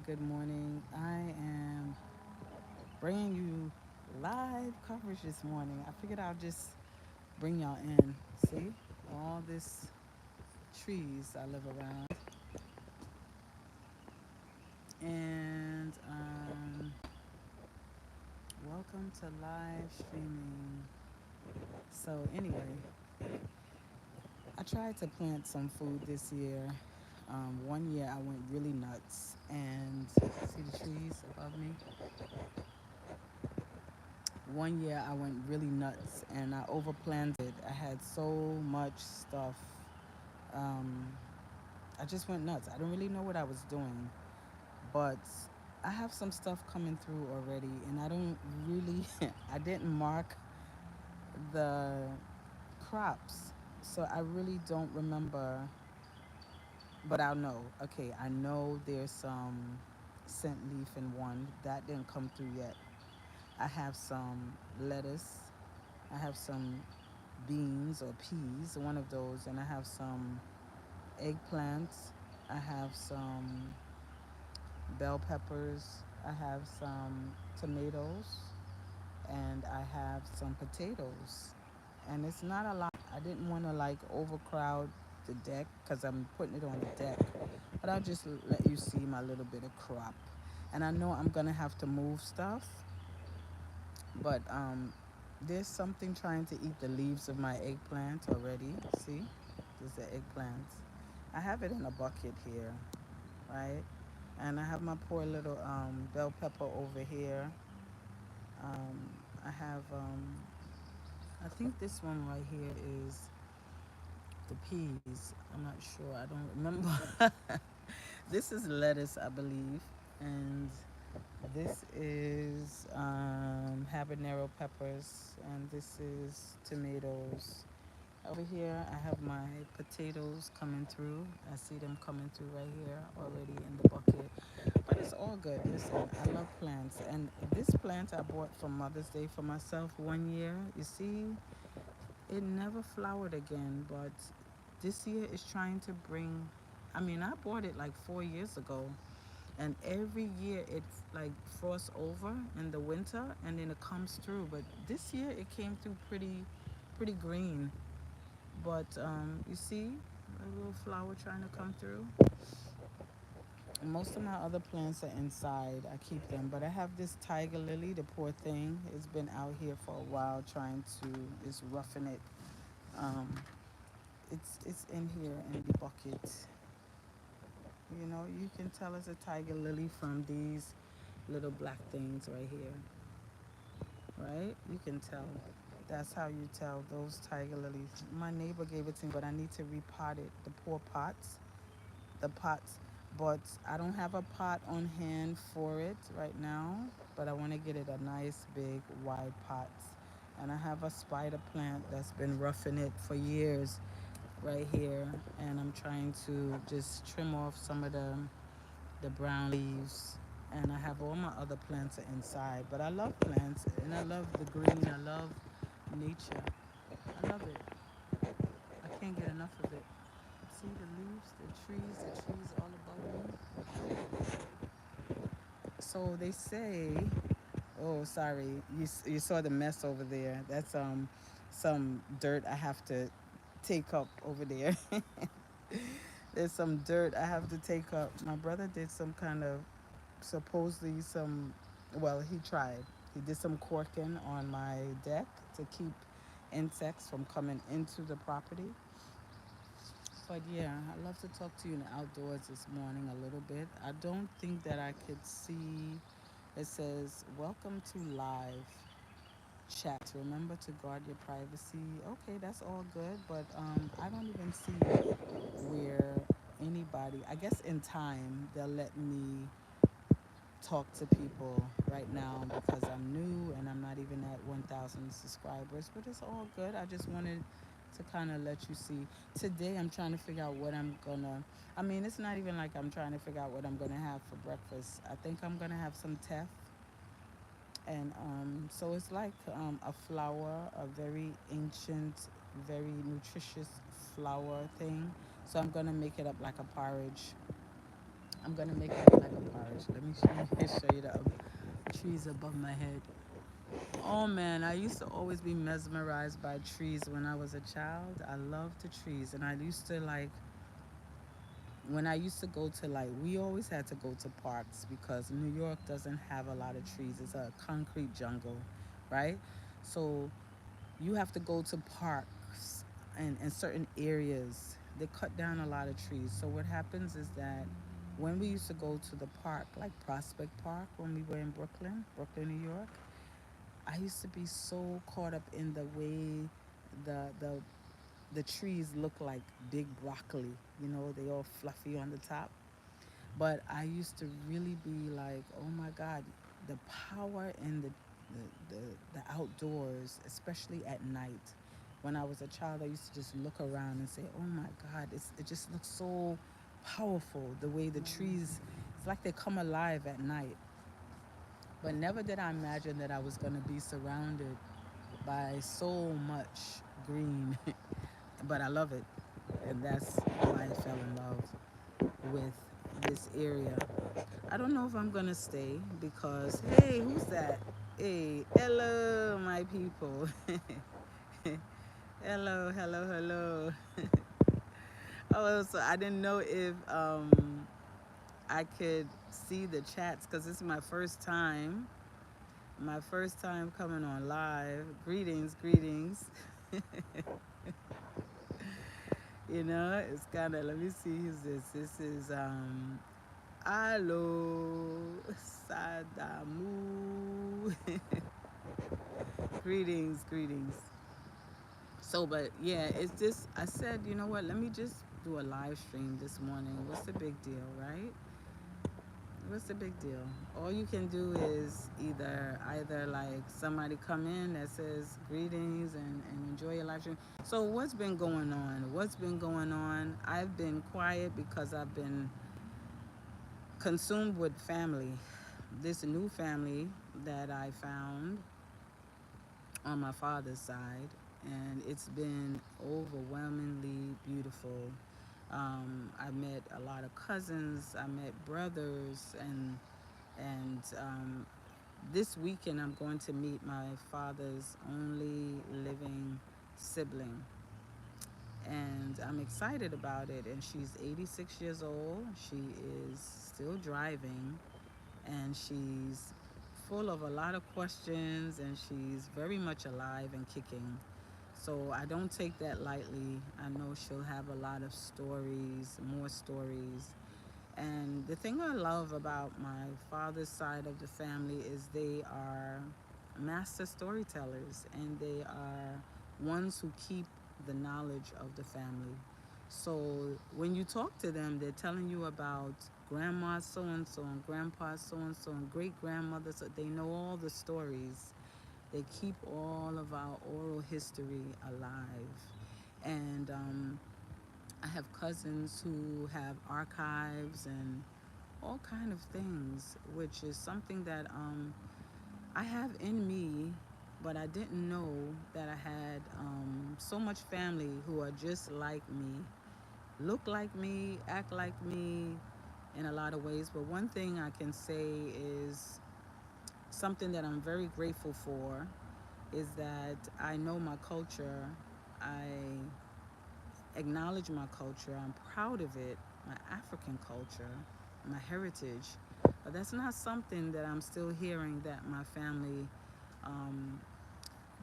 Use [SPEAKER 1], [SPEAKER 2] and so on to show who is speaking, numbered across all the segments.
[SPEAKER 1] good morning. I am bringing you live coverage this morning. I figured I'll just bring y'all in. See, all this trees I live around. And welcome to live streaming. So, anyway, I tried to plant some food this year. One year I went really nuts and see the trees above me? One year I went really nuts and I overplanted. I had so much stuff. Um, I just went nuts. I don't really know what I was doing, but I have some stuff coming through already, and I don't really, I didn't mark the crops, so I really don't remember, but I'll know. Okay, I know there's some scent leaf in one that didn't come through yet. I have some lettuce. I have some beans or peas, one of those, and I have some eggplants. I have some bell peppers. I have some tomatoes, and I have some potatoes. And it's not a lot. I didn't want to like overcrowd the deck because I'm putting it on the deck, but I'll just let you see my little bit of crop. And I know I'm gonna have to move stuff, but there's something trying to eat the leaves of my eggplant already. See, there's the eggplant. I have it in a bucket here, right? And I have my poor little bell pepper over here. Um, I have, I think this one right here is the peas. I'm not sure. I don't remember. This is lettuce, I believe, and this is habanero peppers, and this is tomatoes. Over here, I have my potatoes coming through. I see them coming through right here already in the bucket. But it's all good. Listen, I love plants. And this plant I bought for Mother's Day for myself one year, you see, it never flowered again. But this year is trying to bring, I mean, I bought it like 4 years ago. And every year it like frosts over in the winter and then it comes through. But this year it came through pretty green. But you see a little flower trying to come through. Most of my other plants are inside. I keep them, but I have this tiger lily. The poor thing, it's been out here for a while, trying to. It's roughing it. Um, it's in here in the bucket. You know, you can tell it's a tiger lily from these little black things right here, right? You can tell. That's how you tell those tiger lilies. My neighbor gave it to me, but I need to repot it. The poor pots, the pots, but I don't have a pot on hand for it right now. But I want to get it a nice big wide pot. And I have a spider plant that's been roughing it for years right here, and I'm trying to just trim off some of the brown leaves. And I have all my other plants are inside, but I love plants and I love the green. I love nature. I love it. I can't get enough of it. See the leaves, the trees all above me. So they say, oh, sorry, you saw the mess over there. That's some dirt I have to take up over there. There's some dirt I have to take up. My brother did some kind of supposedly some. Well, he tried. He did some corking on my deck to keep insects from coming into the property. But yeah, I'd love to talk to you in the outdoors this morning a little bit. I don't think that I could see. It says, "Welcome to live chat. Remember to guard your privacy." Okay, that's all good, but I don't even see where anybody. I guess in time they'll let me talk to people right now because I'm new and I'm not even at 1,000 subscribers, but it's all good. I just wanted to kind of let you see. Today I'm trying to figure out what I'm gonna. I mean, it's not even like I'm trying to figure out what I'm gonna have for breakfast. I think I'm gonna have some teff, and so it's like a flour, a very ancient, very nutritious flour thing. So I'm gonna make it up like a porridge. I'm gonna make it like a porridge. Let me show you the trees above my head. Oh man, I used to always be mesmerized by trees when I was a child. I loved the trees, and I used to like when I used to go to like we always had to go to parks because New York doesn't have a lot of trees. It's a concrete jungle, right? So you have to go to parks and certain areas. They cut down a lot of trees. So what happens is that when we used to go to the park, like Prospect Park, when we were in Brooklyn, New York, I used to be so caught up in the way the the the trees look like big broccoli. You know, they all fluffy on the top. But I used to really be like, oh my God, the power in the outdoors, especially at night. When I was a child, I used to just look around and say, oh my God, it just looks so powerful the way the trees, it's like they come alive at night. But never did I imagine that I was going to be surrounded by so much green. But I love it. And that's why I fell in love with this area. I don't know if I'm gonna stay because hey, who's that? Hey, hello, my people. Hello, hello, hello. Oh, so I didn't know if I could see the chats because this is my first time. My first time coming on live. Greetings, greetings. You know, it's kind of. Let me see who's this. This is Hello, Sadamu. Greetings, greetings. So, but yeah, it's just, I said, you know what, let me just do a live stream this morning. What's the big deal, right? What's the big deal? All you can do is either like somebody come in that says greetings and enjoy your live stream. So what's been going on? What's been going on? I've been quiet because I've been consumed with family. This new family that I found on my father's side, and it's been overwhelmingly beautiful. I met a lot of cousins. I met brothers, and this weekend I'm going to meet my father's only living sibling, and I'm excited about it. And she's 86 years old. She is still driving, and she's full of a lot of questions, and she's very much alive and kicking. So I don't take that lightly. I know she'll have a lot of stories, more stories. And the thing I love about my father's side of the family is they are master storytellers, and they are ones who keep the knowledge of the family. So when you talk to them, they're telling you about grandma so and so and grandpa so and great grandmother. So they know all the stories. They keep all of our oral history alive. And I have cousins who have archives and all kind of things, which is something that I have in me, but I didn't know that I had so much family who are just like me, look like me, act like me in a lot of ways. But one thing I can say is something that I'm very grateful for is that I know my culture. I acknowledge my culture. I'm proud of it, my African culture, my heritage. But that's not something that I'm still hearing that my family, um,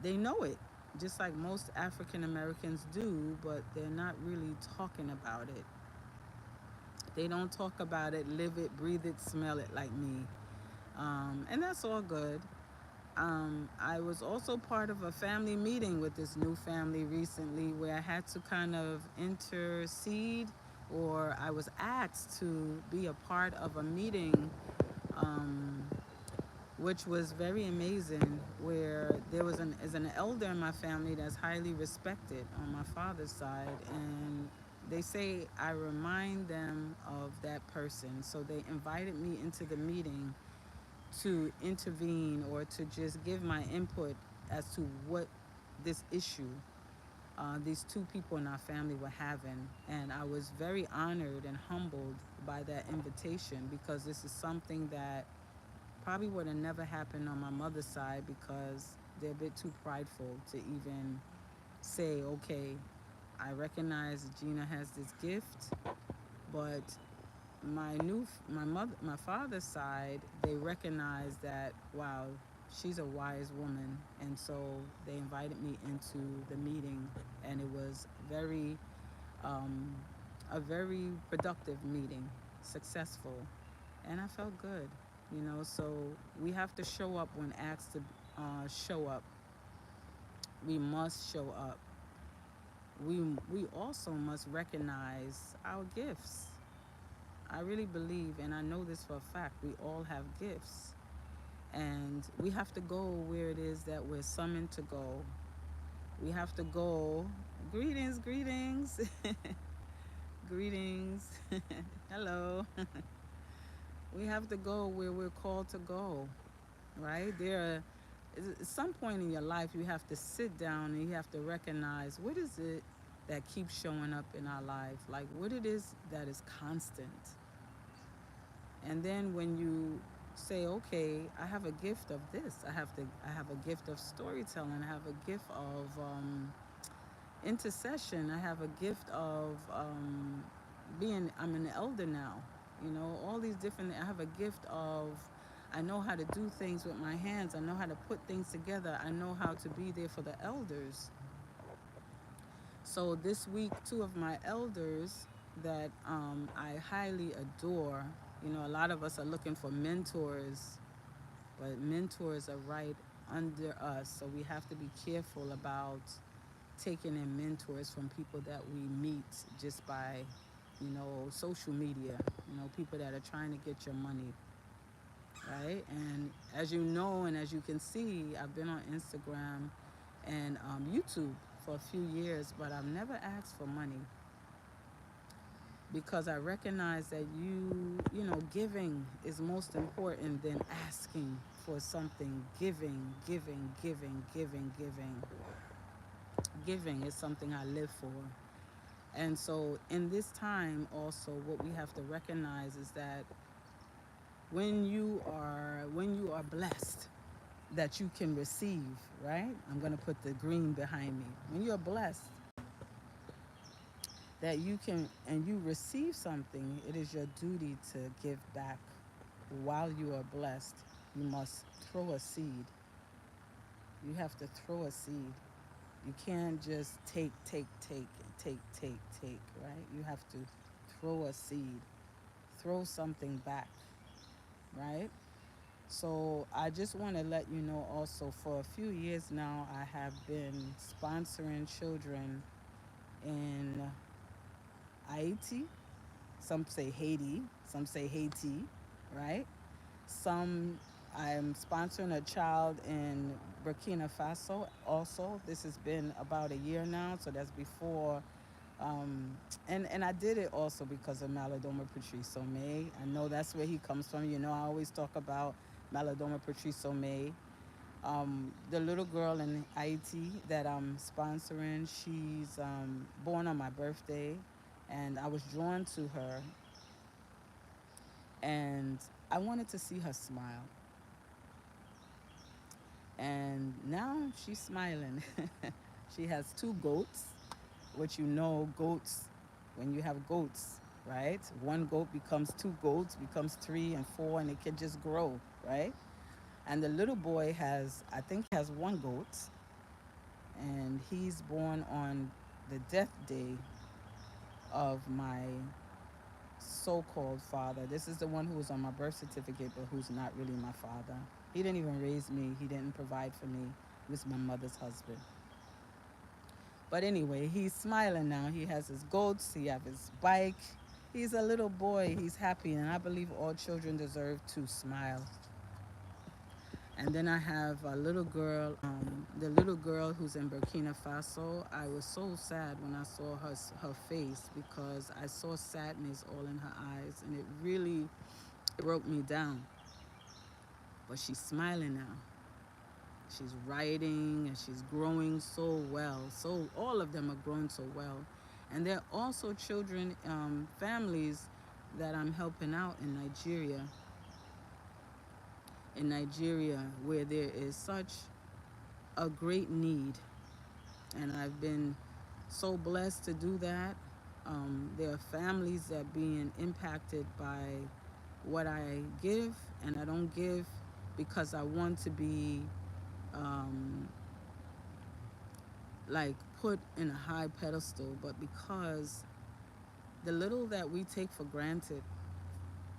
[SPEAKER 1] they know it, just like most African Americans do, but they're not really talking about it. They don't talk about it, live it, breathe it, smell it like me. And that's all good. I was also part of a family meeting with this new family recently where I had to kind of intercede, or I was asked to be a part of a meeting, um, which was very amazing, where there was an elder in my family that's highly respected on my father's side, and they say I remind them of that person. So they invited me into the meeting to intervene or to just give my input as to what this issue. these two people in our family were having. And I was very honored and humbled by that invitation, because this is something that probably would have never happened on my mother's side, because they're a bit too prideful to even say, okay, I recognize Gina has this gift, but my father's side, they recognized that, wow, she's a wise woman. And so they invited me into the meeting, and it was um, a very productive meeting, successful, and I felt good. So we have to show up when asked to show up. We must show up. We also must recognize our gifts. I really believe, and I know this for a fact, we all have gifts. And we have to go where it is that we're summoned to go. We have to go. Greetings, greetings, greetings. Hello. We have to go where we're called to go, right? At some point in your life, you have to sit down and you have to recognize, what is it that keeps showing up in our life? Like, what it is that is constant. And then when you say, okay, I have a gift of this, I have a gift of storytelling, I have a gift of intercession, I have a gift of I'm an elder now. All these different, I have a gift of, I know how to do things with my hands, I know how to put things together, I know how to be there for the elders. So this week, two of my elders that I highly adore, a lot of us are looking for mentors, but mentors are right under us. So we have to be careful about taking in mentors from people that we meet just by, social media, people that are trying to get your money, right? And as you know, and as you can see, I've been on Instagram and YouTube for a few years, but I've never asked for money, because I recognize that giving is most important than asking for something. Giving. Giving is something I live for. And so in this time also, what we have to recognize is that when you are blessed, that you can receive, right? I'm going to put the green behind me. When you're blessed, that you can and you receive something, it is your duty to give back. While you are blessed, you must throw a seed. You have to throw a seed. You can't just take, right? You have to throw a seed, throw something back, right? So I just want to let you know also, for a few years now, I have been sponsoring children in Haiti. Some say Haiti, some say Haiti, right? Some, I'm sponsoring a child in Burkina Faso also. This has been about a year now, so that's before. And I did it also because of Malidoma Patrice May. I know that's where he comes from. I always talk about Malidoma Patrice May. The little girl in Haiti that I'm sponsoring, she's born on my birthday, and I was drawn to her, and I wanted to see her smile. And now she's smiling. She has two goats, which goats, when you have goats, right? One goat becomes two goats, becomes three and four, and it can just grow, right? And the little boy has, I think, has one goat, and he's born on the death day of my so-called father. This is the one who was on my birth certificate, but who's not really my father. He didn't even raise me. He didn't provide for me. He was my mother's husband. But anyway, he's smiling now. He has his goats. He has his bike. He's a little boy. He's happy, and I believe all children deserve to smile. And then I have a little girl, the little girl who's in Burkina Faso. I was so sad when I saw her face, because I saw sadness all in her eyes, and it really broke me down. But she's smiling now. She's writing and she's growing so well. So all of them are growing so well. And there are also children, families that I'm helping out in Nigeria, where there is such a great need. And I've been so blessed to do that. There are families that are being impacted by what I give, and I don't give because I want to be um, like put in a high pedestal, but because the little that we take for granted,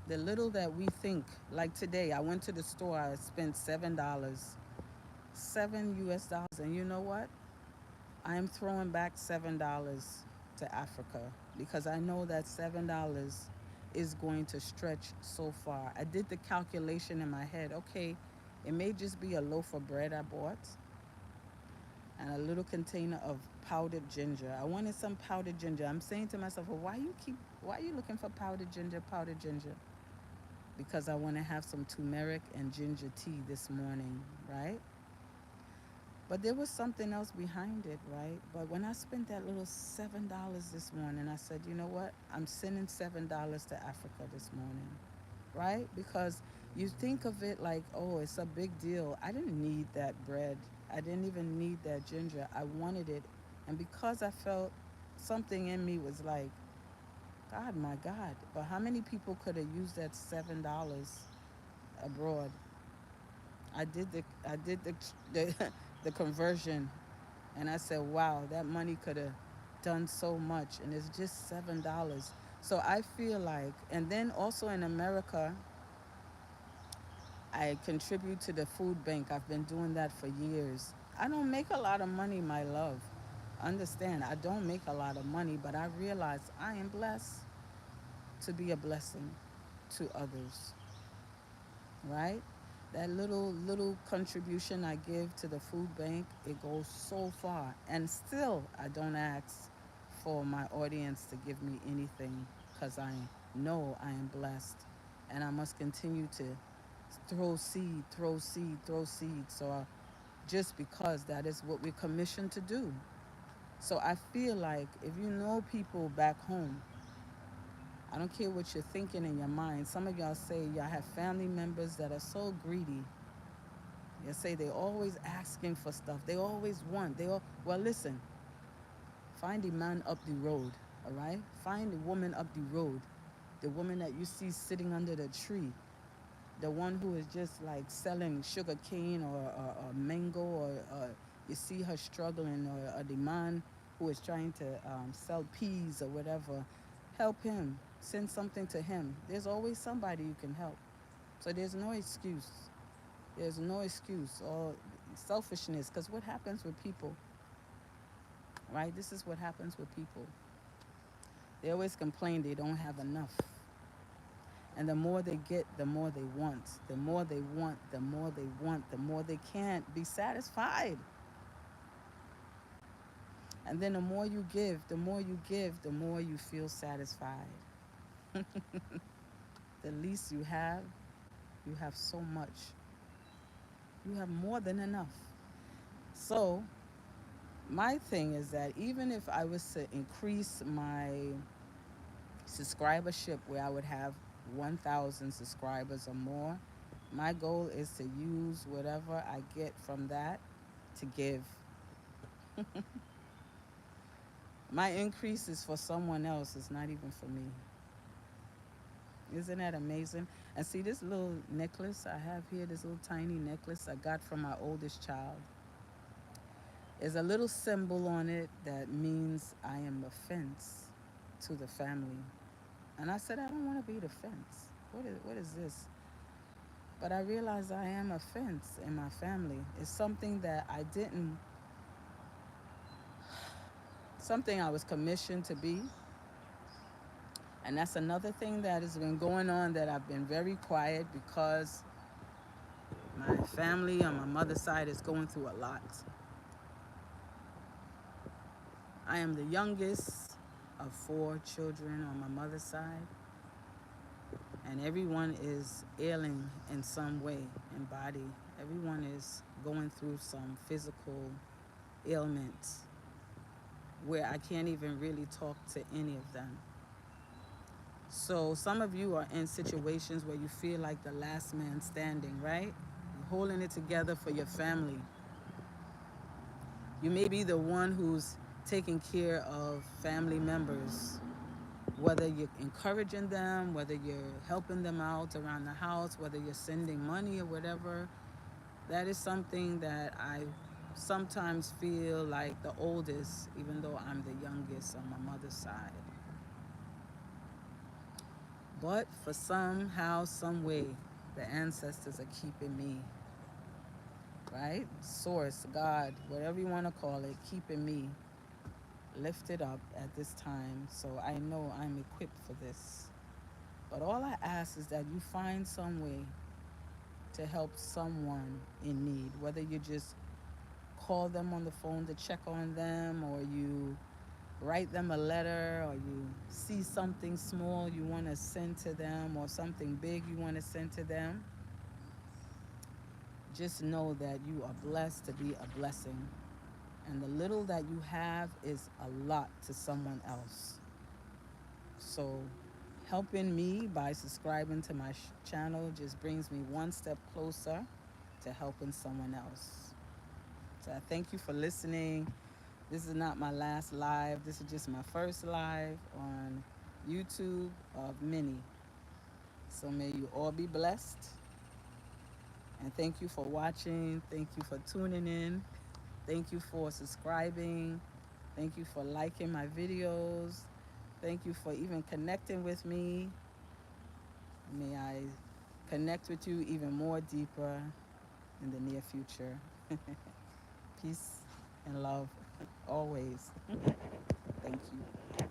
[SPEAKER 1] the little that we think, like today, I went to the store, I spent $7, $7 US, and you know what? I am throwing back $7 to Africa because I know that $7 is going to stretch so far. I did the calculation in my head. Okay, it may just be a loaf of bread I bought and a little container of powdered ginger. I wanted some powdered ginger. I'm saying to myself, well, why are you looking for powdered ginger? Because I want to have some turmeric and ginger tea this morning, right? But there was something else behind it, right? But when I spent that little $7 this morning, I said, you know what? I'm sending $7 to Africa this morning, right? Because you think of it like, oh, it's a big deal. I didn't need that bread. I didn't even need that ginger. I wanted it. And because I felt something in me was like, God, my God. But how many people could have used that $7 abroad? I did the the conversion, and I said, wow, that money could have done so much, and it's just $7. So I feel like, and then also in America, I contribute to the food bank. I've been doing that for years. I don't make a lot of money, my love. Understand, I don't make a lot of money, but I realize I am blessed to be a blessing to others, right? That little contribution I give to the food bank, it goes so far. And still, I don't ask for my audience to give me anything because I know I am blessed, and I must continue to throw seed, throw seed, throw seed. So just because that is what we're commissioned to do. So I feel like if you know people back home, I don't care what you're thinking in your mind. Some of y'all say y'all have family members that are so greedy. You say they always asking for stuff. They always want. Well, listen. Find a man up the road, all right? Find a woman up the road. The woman that you see sitting under the tree. The one who is just like selling sugar cane or mango, or you see her struggling, or the man who is trying to sell peas or whatever. Help him. Send something to him. There's always somebody you can help. So there's no excuse. There's no excuse or selfishness, because what happens with people, right? This is what happens with people. They always complain they don't have enough. And the more they get, the more they want. The more they want, the more they want, the more they can't be satisfied. And then the more you give, the more you give, the more you feel satisfied. The least you have so much. You have more than enough. So my thing is that even if I was to increase my subscribership where I would have 1,000 subscribers or more, my goal is to use whatever I get from that to give. My increase is for someone else, it's not even for me. Isn't that amazing? And see this little necklace I have here, this little tiny necklace I got from my oldest child. There's a little symbol on it that means I am a fence to the family. And I said, I don't want to be the fence. What is this? But I realized I am a fence in my family. It's something that I didn't, something I was commissioned to be. And that's another thing that has been going on, that I've been very quiet because my family on my mother's side is going through a lot. I am the youngest of four children on my mother's side. And everyone is ailing in some way in body. Everyone is going through some physical ailments where I can't even really talk to any of them. So some of you are in situations where you feel like the last man standing, right? You're holding it together for your family. You may be the one who's taking care of family members, whether you're encouraging them, whether you're helping them out around the house, whether you're sending money or whatever. That is something that I sometimes feel like the oldest, even though I'm the youngest on my mother's side. But for somehow, some way, the ancestors are keeping me, right? Source, God, whatever you want to call it, keeping me lifted up at this time. So I know I'm equipped for this. But all I ask is that you find some way to help someone in need, whether you just call them on the phone to check on them, or you write them a letter, or you see something small you want to send to them, or something big you want to send to them. Just know that you are blessed to be a blessing. And the little that you have is a lot to someone else. So, helping me by subscribing to my channel just brings me one step closer to helping someone else. So, I thank you for listening. This is not my last live, this is just my first live on YouTube of many. So, may you all be blessed. And thank you for watching. Thank you for tuning in. Thank you for subscribing. Thank you for liking my videos. Thank you for even connecting with me. May I connect with you even more deeper in the near future. Peace and love always. Thank you.